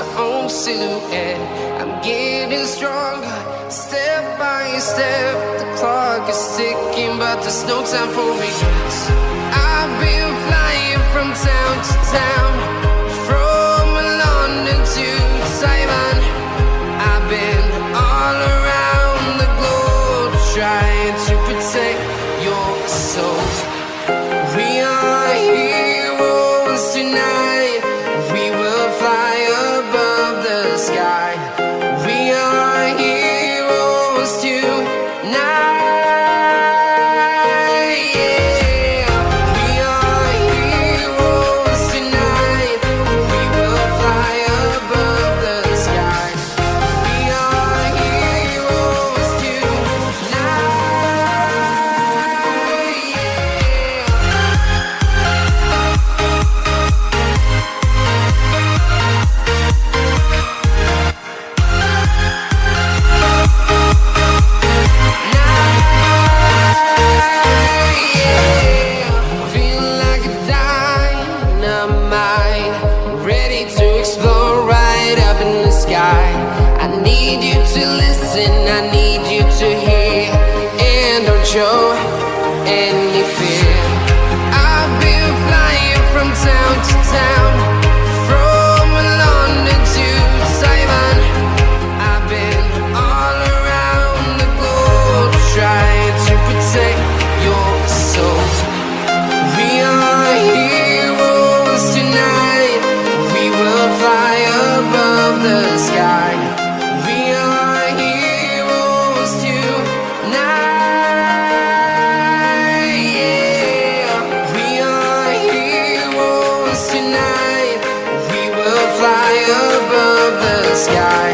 our own silhouette. I'm getting stronger, step by step. The clock is ticking, but there's no time for me. I've been flying from town to town, from London to Taiwan. I've been all around the globe, trying to protect your soul. We are heroes tonight. We will fly above the sky. We are heroes tonight. Yeah. We are heroes tonight. We will fly above the sky. We are heroes tonight. Feel like a dynamite, ready to explode right up in the sky. I need you to listen, I need you to hear, and don't show any fear. I've been flying from town to town, from London to Taiwan. I've been all around the globe, trying to protect your soul. We are heroes tonight. We will fly above the sky. We are heroes tonight. Yeah. We are heroes tonight. We will fly above the sky.